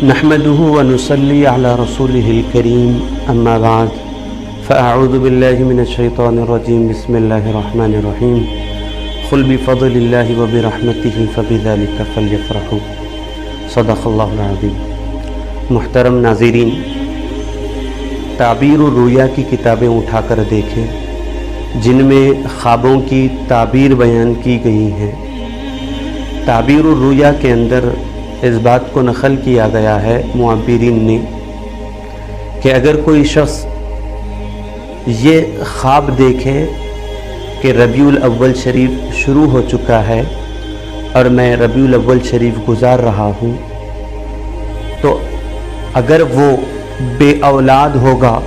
نحمده ونصلي على رسوله الكريم أما بعد فأعوذ بالله من الشيطان الرجيم بسم الله الرحمن الرحيم قل بفضل الله وبرحمته فبذلك فليفرحوا صدق الله العظيم۔ محترم ناظرین، تعبیر الرؤیا کی کتابیں اٹھا کر دیکھیں جن میں خوابوں کی تعبیر بیان کی گئی ہیں۔ تعبیر الرؤیا کے اندر اس بات کو نقل کیا گیا ہے معبرین نے کہ اگر کوئی شخص یہ خواب دیکھے کہ ربیع الاول شریف شروع ہو چکا ہے اور میں ربیع الاول شریف گزار رہا ہوں، تو اگر وہ بے اولاد ہوگا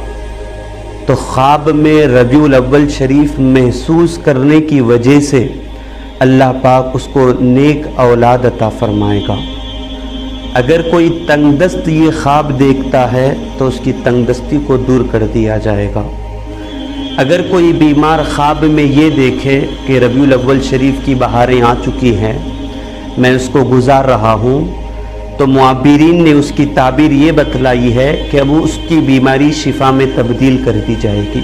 تو خواب میں ربیع الاول شریف محسوس کرنے کی وجہ سے اللہ پاک اس کو نیک اولاد عطا فرمائے گا۔ اگر کوئی تنگ دست یہ خواب دیکھتا ہے تو اس کی تنگ دستی کو دور کر دیا جائے گا۔ اگر کوئی بیمار خواب میں یہ دیکھے کہ ربیع الاول شریف کی بہاریں آ چکی ہیں، میں اس کو گزار رہا ہوں، تو معبرین نے اس کی تعبیر یہ بتلائی ہے کہ اب اس کی بیماری شفا میں تبدیل کر دی جائے گی۔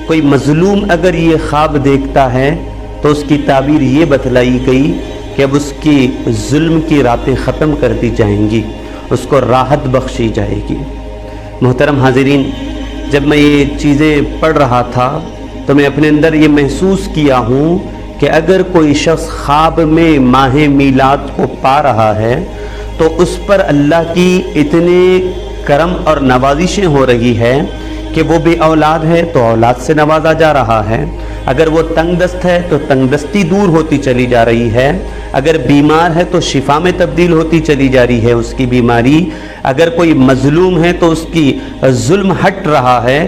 کوئی مظلوم اگر یہ خواب دیکھتا ہے تو اس کی تعبیر یہ بتلائی گئی کہ اب اس کی ظلم کی راتیں ختم کر دی جائیں گی، اس کو راحت بخشی جائے گی۔ محترم حاضرین، جب میں یہ چیزیں پڑھ رہا تھا تو میں اپنے اندر یہ محسوس کیا ہوں کہ اگر کوئی شخص خواب میں ماہ میلاد کو پا رہا ہے تو اس پر اللہ کی اتنے کرم اور نوازشیں ہو رہی ہے کہ وہ بے اولاد ہے تو اولاد سے نوازا جا رہا ہے، اگر وہ تنگ دست ہے تو تنگ دستی دور ہوتی چلی جا رہی ہے، اگر بیمار ہے تو شفا میں تبدیل ہوتی چلی جا رہی ہے اس کی بیماری، اگر کوئی مظلوم ہے تو اس کی ظلم ہٹ رہا ہے،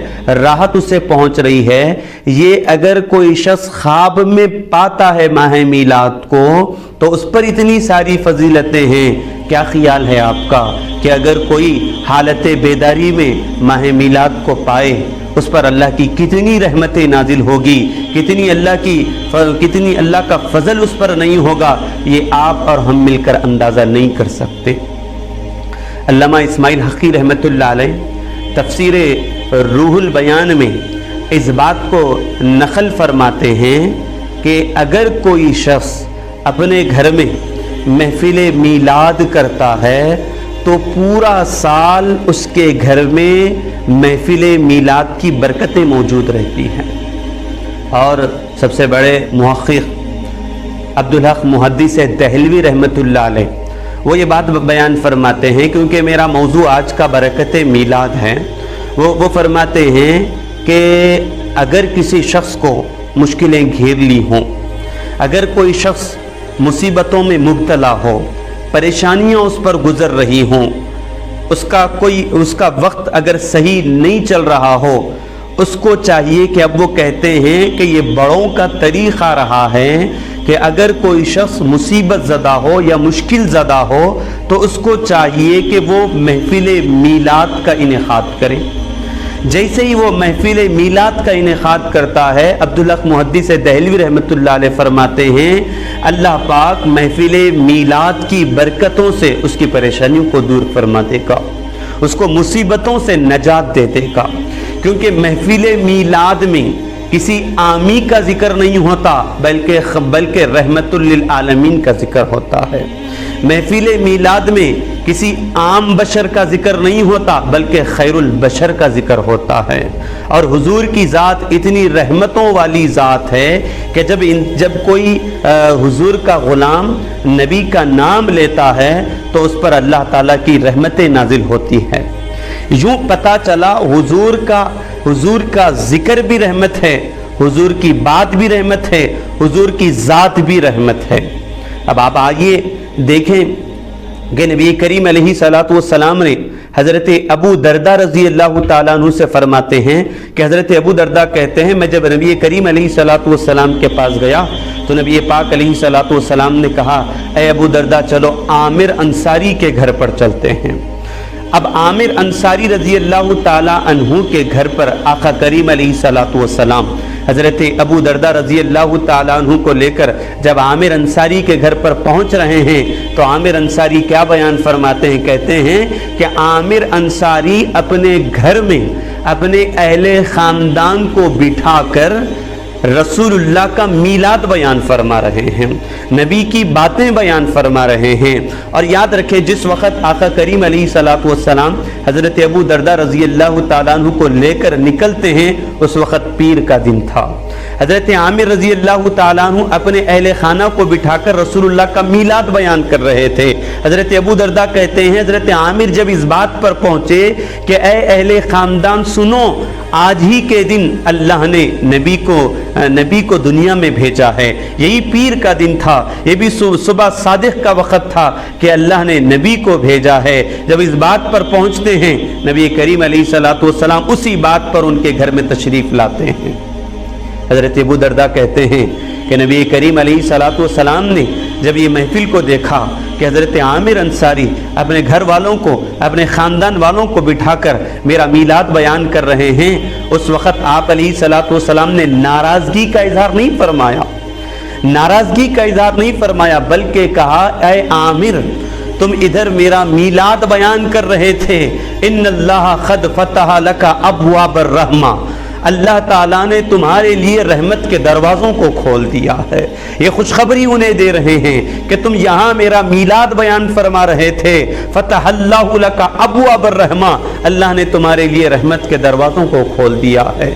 راحت اسے پہنچ رہی ہے۔ یہ اگر کوئی شخص خواب میں پاتا ہے ماہ میلاد کو تو اس پر اتنی ساری فضیلتیں ہیں۔ کیا خیال ہے آپ کا کہ اگر کوئی حالت بیداری میں ماہ میلاد کو پائے اس پر اللہ کی کتنی رحمتیں نازل ہوگی، کتنی اللہ کا فضل اس پر نہیں ہوگا، یہ آپ اور ہم مل کر اندازہ نہیں کر سکتے۔ علامہ اسماعیل حقی رحمۃ اللہ علیہ تفسیر روح البیان میں اس بات کو نقل فرماتے ہیں کہ اگر کوئی شخص اپنے گھر میں محفل میلاد کرتا ہے تو پورا سال اس کے گھر میں محفل میلاد کی برکتیں موجود رہتی ہیں۔ اور سب سے بڑے محقق عبدالحق محدث دہلوی رحمۃ اللہ علیہ وہ یہ بات بیان فرماتے ہیں، کیونکہ میرا موضوع آج کا برکت میلاد ہے، وہ فرماتے ہیں کہ اگر کسی شخص کو مشکلیں گھیر لی ہوں، اگر کوئی شخص مصیبتوں میں مبتلا ہو، پریشانیاں اس پر گزر رہی ہوں، اس کا وقت اگر صحیح نہیں چل رہا ہو، اس کو چاہیے کہ اب وہ کہتے ہیں کہ یہ بڑوں کا طریقہ رہا ہے کہ اگر کوئی شخص مصیبت زدہ ہو یا مشکل زدہ ہو تو اس کو چاہیے کہ وہ محفل میلاد کا انعقاد کرے۔ جیسے ہی وہ محفل میلاد کا انعقاد کرتا ہے، عبدالحق محدث دہلوی رحمۃ اللہ علیہ فرماتے ہیں اللہ پاک محفل میلاد کی برکتوں سے اس کی پریشانیوں کو دور فرما دے گا، اس کو مصیبتوں سے نجات دے دے گا، کیونکہ محفل میلاد میں کسی عامی کا ذکر نہیں ہوتا بلکہ رحمت للعالمین کا ذکر ہوتا ہے۔ محفل میلاد میں کسی عام بشر کا ذکر نہیں ہوتا بلکہ خیر البشر کا ذکر ہوتا ہے، اور حضور کی ذات اتنی رحمتوں والی ذات ہے کہ جب کوئی حضور کا غلام نبی کا نام لیتا ہے تو اس پر اللہ تعالیٰ کی رحمتیں نازل ہوتی ہیں۔ یوں پتہ چلا حضور کا ذکر بھی رحمت ہے، حضور کی بات بھی رحمت ہے، حضور کی ذات بھی رحمت ہے۔ اب آپ آئیے دیکھیں کہ نبی کریم علیہ الصلوۃ والسلام نے حضرت ابو درداء رضی اللہ تعالیٰ عنہ سے فرماتے ہیں کہ حضرت ابو درداء کہتے ہیں میں جب نبی کریم علیہ الصلوۃ والسلام کے پاس گیا تو نبی پاک علیہ الصلوۃ والسلام نے کہا اے ابو درداء چلو عامر انصاری کے گھر پر چلتے ہیں۔ اب عامر انصاری رضی اللہ تعالیٰ عنہ کے گھر پر آقا کریم علیہ الصلوۃ والسلام حضرت ابو دردہ رضی اللہ تعالیٰ عنہ کو لے کر جب عامر انصاری کے گھر پر پہنچ رہے ہیں تو عامر انصاری کیا بیان فرماتے ہیں؟ کہتے ہیں کہ عامر انصاری اپنے گھر میں اپنے اہل خاندان کو بٹھا کر رسول اللہ کا میلاد بیان فرما رہے ہیں، نبی کی باتیں بیان فرما رہے ہیں۔ اور یاد رکھیں جس وقت آقا کریم علیہ الصلوۃ والسلام حضرت ابو دردہ رضی اللہ تعالیٰ عنہ کو لے کر نکلتے ہیں اس وقت پیر کا دن تھا۔ حضرت عامر رضی اللہ تعالیٰ عنہ اپنے اہل خانہ کو بٹھا کر رسول اللہ کا میلاد بیان کر رہے تھے۔ حضرت ابو دردہ کہتے ہیں حضرت عامر جب اس بات پر پہنچے کہ اے اہل خاندان سنو، آج ہی کے دن اللہ نے نبی کو دنیا میں بھیجا ہے، یہی پیر کا دن تھا، یہ بھی صبح صادق کا وقت تھا کہ اللہ نے نبی کو بھیجا ہے۔ جب اس بات پر پہنچتے ہیں نبی کریم علیہ الصلوۃ والسلام اسی بات پر ان کے گھر میں تشریف لاتے ہیں۔ حضرت ابو دردہ کہتے ہیں کہ نبی کریم علیہ الصلوۃ والسلام نے جب یہ محفل کو دیکھا کہ حضرت عامر انصاری اپنے گھر والوں کو اپنے خاندان والوں کو بٹھا کر میرا میلاد بیان کر رہے ہیں، اس وقت آپ علیہ الصلوۃ والسلام نے ناراضگی کا اظہار نہیں فرمایا بلکہ کہا اے عامر تم ادھر میرا میلاد بیان کر رہے تھے، ان اللہ قد فتح لک ابواب الرحمہ، اللہ تعالیٰ نے تمہارے لیے رحمت کے دروازوں کو کھول دیا ہے۔ یہ خوشخبری انہیں دے رہے ہیں کہ تم یہاں میرا میلاد بیان فرما رہے تھے، فتح اللہ لک ابواب الرحمہ، اللہ نے تمہارے لیے رحمت کے دروازوں کو کھول دیا ہے۔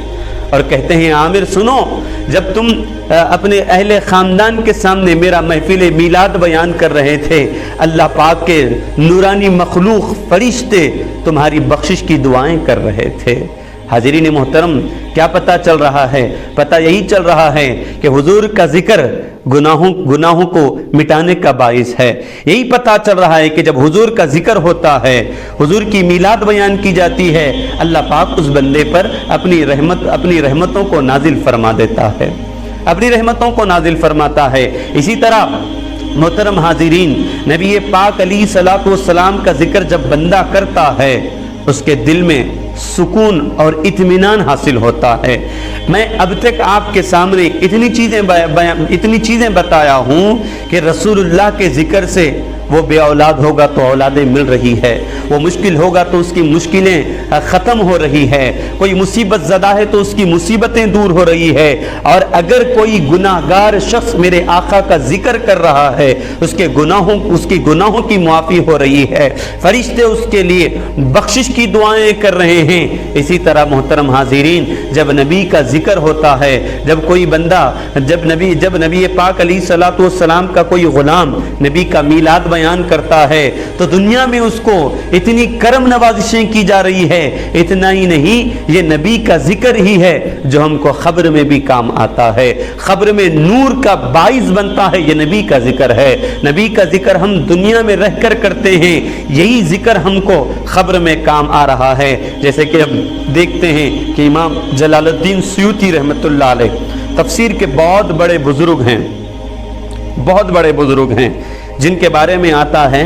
اور کہتے ہیں عامر سنو، جب تم اپنے اہل خاندان کے سامنے میرا محفل میلاد بیان کر رہے تھے، اللہ پاک کے نورانی مخلوق فرشتے تمہاری بخشش کی دعائیں کر رہے تھے۔ حاضرین محترم، کیا پتہ چل رہا ہے؟ پتہ یہی چل رہا ہے کہ حضور کا ذکر گناہوں کو مٹانے کا باعث ہے۔ یہی پتہ چل رہا ہے کہ جب حضور کا ذکر ہوتا ہے، حضور کی میلاد بیان کی جاتی ہے، اللہ پاک اس بندے پر اپنی رحمتوں کو نازل فرما دیتا ہے، اپنی رحمتوں کو نازل فرماتا ہے۔ اسی طرح محترم حاضرین، نبی پاک علیہ الصلوۃ والسلام کا ذکر جب بندہ کرتا ہے اس کے دل میں سکون اور اطمینان حاصل ہوتا ہے۔ میں اب تک آپ کے سامنے اتنی چیزیں بتایا ہوں کہ رسول اللہ کے ذکر سے وہ بے اولاد ہوگا تو اولادیں مل رہی ہے، وہ مشکل ہوگا تو اس کی مشکلیں ختم ہو رہی ہے، کوئی مصیبت زدہ ہے تو اس کی مصیبتیں دور ہو رہی ہے، اور اگر کوئی گناہگار شخص میرے آقا کا ذکر کر رہا ہے اس کے گناہوں کی معافی ہو رہی ہے، فرشتے اس کے لیے بخشش کی دعائیں کر رہے ہیں۔ اسی طرح محترم حاضرین، جب نبی کا ذکر ہوتا ہے، جب کوئی بندہ جب نبی پاک علیہ الصلوۃ والسلام کا کوئی غلام نبی کا میلاد بیان کرتا ہے تو دنیا میں اس کو اتنی کرم نوازشیں کی جا رہی ہے۔ اتنا ہی نہیں، یہ نبی کا ذکر ہی ہے جو ہم کو خبر میں بھی کام آتا ہے، خبر میں نور کا باعث بنتا ہے، یہ نبی کا ذکر ہے۔ نبی کا ذکر ہم دنیا میں رہ کر کرتے ہیں، یہی ذکر ہم کو خبر میں کام آ رہا ہے۔ جیسے کہ ہم دیکھتے ہیں کہ امام جلال الدین سیوطی رحمۃ اللہ علیہ تفسیر کے بہت بڑے بزرگ ہیں جن کے بارے میں آتا ہے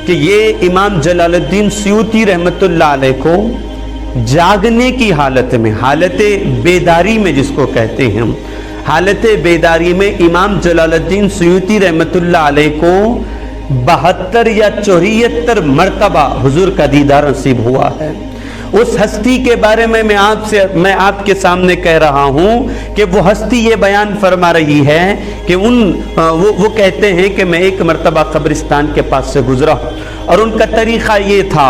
کہ یہ امام جلال الدین سیوطی رحمۃ اللہ علیہ کو جاگنے کی حالت میں، حالت بیداری میں جس کو کہتے ہیں ہم، حالت بیداری میں امام جلال الدین سیوطی رحمۃ اللہ علیہ کو 72 یا 74 مرتبہ حضور کا دیدار نصیب ہوا ہے۔ اس ہستی کے بارے میں میں آپ کے سامنے کہہ رہا ہوں کہ وہ ہستی یہ بیان فرما رہی ہے کہ وہ کہتے ہیں کہ میں ایک مرتبہ قبرستان کے پاس سے گزرا اور ان کا طریقہ یہ تھا،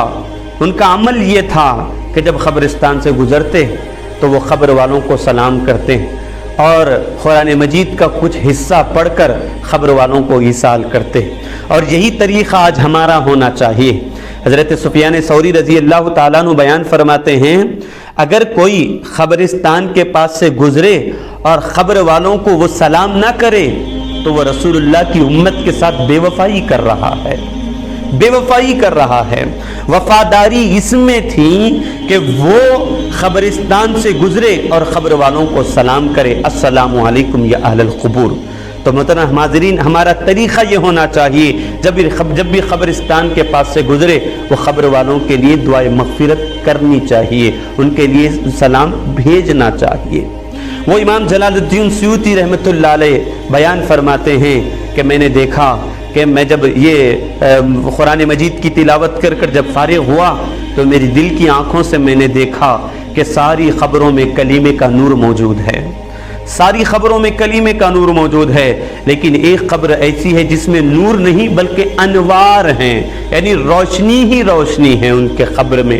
ان کا عمل یہ تھا کہ جب قبرستان سے گزرتے تو وہ قبر والوں کو سلام کرتے اور قرآن مجید کا کچھ حصہ پڑھ کر قبر والوں کو ایصال کرتے، اور یہی طریقہ آج ہمارا ہونا چاہیے۔ حضرت سفیان ثوری رضی اللہ تعالیٰ عنہ بیان فرماتے ہیں اگر کوئی قبرستان کے پاس سے گزرے اور قبر والوں کو وہ سلام نہ کرے تو وہ رسول اللہ کی امت کے ساتھ بے وفائی کر رہا ہے۔ وفاداری اس میں تھی کہ وہ قبرستان سے گزرے اور قبر والوں کو سلام کرے، السلام علیکم یا اہل القبور۔ تو محترم حاضرین ہمارا طریقہ یہ ہونا چاہیے جب بھی قبرستان کے پاس سے گزرے وہ قبر والوں کے لیے دعائے مغفرت کرنی چاہیے، ان کے لیے سلام بھیجنا چاہیے۔ وہ امام جلال الدین سیوطی رحمۃ اللہ علیہ بیان فرماتے ہیں کہ میں نے دیکھا کہ میں جب یہ قرآن مجید کی تلاوت کر جب فارغ ہوا تو میری دل کی آنکھوں سے میں نے دیکھا کہ ساری خبروں میں کلیمے کا نور موجود ہے، ساری خبروں میں کلیمے کا نور موجود ہے، لیکن ایک خبر ایسی ہے جس میں نور نہیں بلکہ انوار ہیں، یعنی روشنی ہی روشنی ہے ان کے خبر میں۔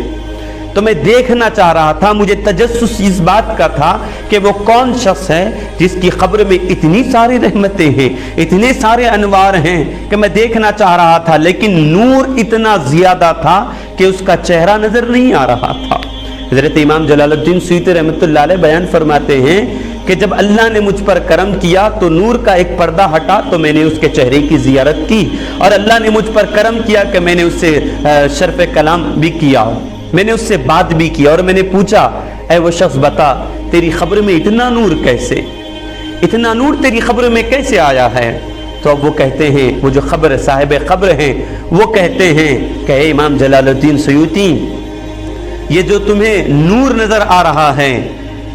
تو میں دیکھنا چاہ رہا تھا، مجھے تجسس اس بات کا تھا کہ وہ کون شخص ہے جس کی خبر میں اتنی ساری رحمتیں ہیں، اتنے سارے انوار ہیں کہ میں دیکھنا چاہ رہا تھا، لیکن نور اتنا زیادہ تھا کہ اس کا چہرہ نظر نہیں آ رہا تھا۔ حضرت امام جلال الدین سیوطی رحمۃ اللہ علیہ بیان فرماتے ہیں کہ جب اللہ نے مجھ پر کرم کیا تو نور کا ایک پردہ ہٹا تو میں نے اس کے چہرے کی زیارت کی، اور اللہ نے مجھ پر کرم کیا کہ میں نے اس سے شرف کلام بھی کیا، میں نے اس سے بات بھی کی، اور میں نے پوچھا اے وہ شخص بتا تیری خبر میں اتنا نور کیسے، اتنا نور تیری خبر میں کیسے آیا ہے؟ تو اب وہ کہتے ہیں، وہ جو صاحب قبر ہیں وہ کہتے ہیں کہ اے امام جلال الدین سیوطی، یہ جو تمہیں نور نظر آ رہا ہے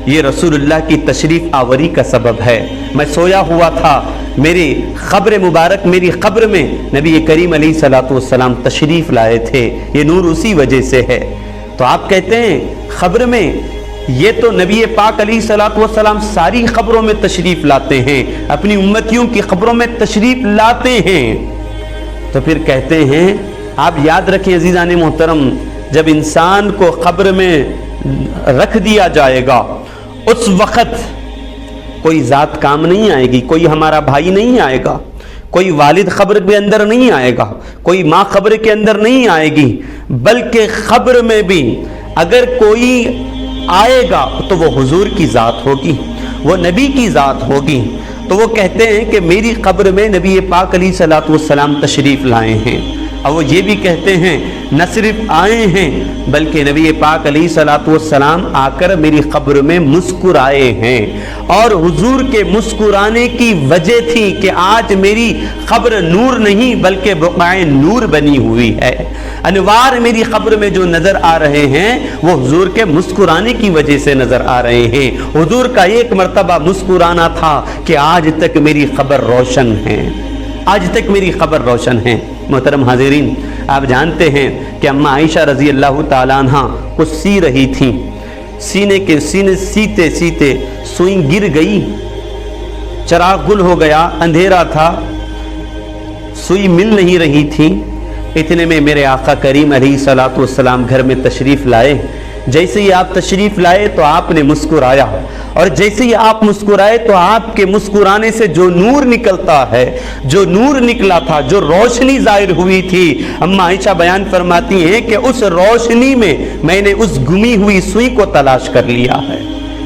یہ رسول اللہ کی تشریف آوری کا سبب ہے۔ میں سویا ہوا تھا، میری قبر مبارک، میری قبر میں نبی کریم علیہ الصلوۃ والسلام تشریف لائے تھے، یہ نور اسی وجہ سے ہے۔ تو آپ کہتے ہیں خبر میں، یہ تو نبی پاک علیہ الصلوۃ والسلام ساری خبروں میں تشریف لاتے ہیں، اپنی امتیوں کی خبروں میں تشریف لاتے ہیں۔ تو پھر کہتے ہیں آپ یاد رکھیں عزیزان محترم، جب انسان کو قبر میں رکھ دیا جائے گا اس وقت کوئی ذات کام نہیں آئے گی، کوئی ہمارا بھائی نہیں آئے گا، کوئی والد قبر کے اندر نہیں آئے گا، کوئی ماں قبر کے اندر نہیں آئے گی، بلکہ قبر میں بھی اگر کوئی آئے گا تو وہ حضور کی ذات ہوگی، وہ نبی کی ذات ہوگی۔ تو وہ کہتے ہیں کہ میری قبر میں نبی پاک علیہ الصلوۃ والسلام تشریف لائے ہیں، اور وہ یہ بھی کہتے ہیں نہ صرف آئے ہیں بلکہ نبی پاک علیہ الصلوۃ والسلام آ کر میری قبر میں مسکرائے ہیں، اور حضور کے مسکرانے کی وجہ تھی کہ آج میری قبر نور نہیں بلکہ بقعہ نور بنی ہوئی ہے۔ انوار میری قبر میں جو نظر آ رہے ہیں وہ حضور کے مسکرانے کی وجہ سے نظر آ رہے ہیں۔ حضور کا ایک مرتبہ مسکرانا تھا کہ آج تک میری قبر روشن ہے، آج تک میری قبر روشن ہے۔ محترم حاضرین، آپ جانتے ہیں کہ اماں عائشہ رضی اللہ تعالیٰ عنہ کچھ سی رہی تھیں، سینے سیتے سیتے سوئی گر گئی، چراغ گل ہو گیا، اندھیرا تھا، سوئی مل نہیں رہی تھی۔ اتنے میں میرے آقا کریم علیہ الصلوۃ والسلام گھر میں تشریف لائے۔ جیسے ہی آپ تشریف لائے تو آپ نے مسکرایا، اور جیسے ہی آپ مسکرائے تو آپ کے مسکرانے سے جو نور نکلتا ہے، جو نور نکلا تھا، جو روشنی ظاہر ہوئی تھی، اماں عائشہ بیان فرماتی ہیں کہ اس روشنی میں نے اس گمی ہوئی سوئی کو تلاش کر لیا ہے،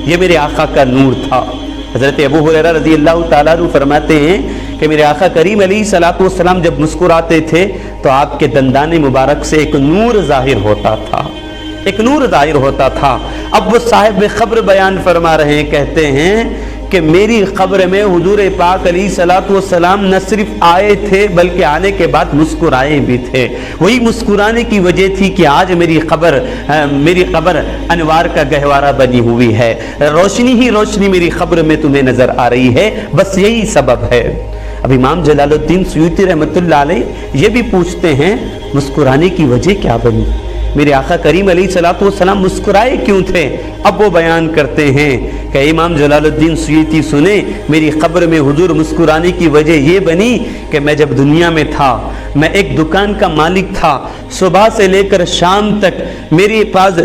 یہ میرے آقا کا نور تھا۔ حضرت ابو ہریرہ رضی اللہ تعالیٰ عنہ فرماتے ہیں کہ میرے آقا کریم علیہ الصلوۃ والسلام جب مسکراتے تھے تو آپ کے دندان مبارک سے ایک نور ظاہر ہوتا تھا، ایک نور ظاہر ہوتا تھا۔ اب وہ صاحب قبر بیان فرما رہے ہیں، کہتے ہیں کہ میری قبر میں حضور پاک علیہ الصلوۃ والسلام نہ صرف آئے تھے بلکہ آنے کے بعد مسکرائے بھی تھے۔ وہی مسکرانے کی وجہ تھی کہ آج میری قبر انوار کا گہوارہ بنی ہوئی ہے، روشنی ہی روشنی میری قبر میں تمہیں نظر آ رہی ہے، بس یہی سبب ہے۔ اب امام جلال الدین سیوطی رحمۃ اللہ علیہ یہ بھی پوچھتے ہیں مسکرانے کی وجہ کیا بنی، میرے آقا کریم علیہ الصلوۃ والسلام مسکرائے کیوں تھے؟ اب وہ بیان کرتے ہیں کہ امام جلال الدین سیوطی سنیں، میری قبر میں حضور مسکرانے کی وجہ یہ بنی کہ میں جب دنیا میں تھا، میں ایک دکان کا مالک تھا، صبح سے لے کر شام تک میرے پاس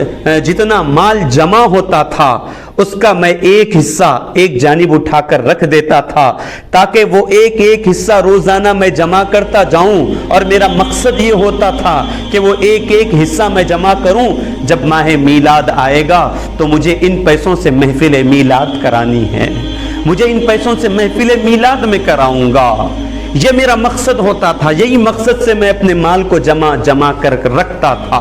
جتنا مال جمع ہوتا تھا اس کا میں ایک حصہ ایک جانب اٹھا کر رکھ دیتا تھا تاکہ وہ ایک حصہ روزانہ میں جمع کرتا جاؤں، اور میرا مقصد یہ ہوتا تھا کہ وہ ایک حصہ میں جمع کروں، جب ماہ میلاد آئے گا تو مجھے ان پیسوں سے محفل میلاد کرانی ہے، مجھے ان پیسوں سے محفل میلاد میں کراؤں گا، یہ میرا مقصد ہوتا تھا، یہی مقصد سے میں اپنے مال کو جمع کر رکھتا تھا۔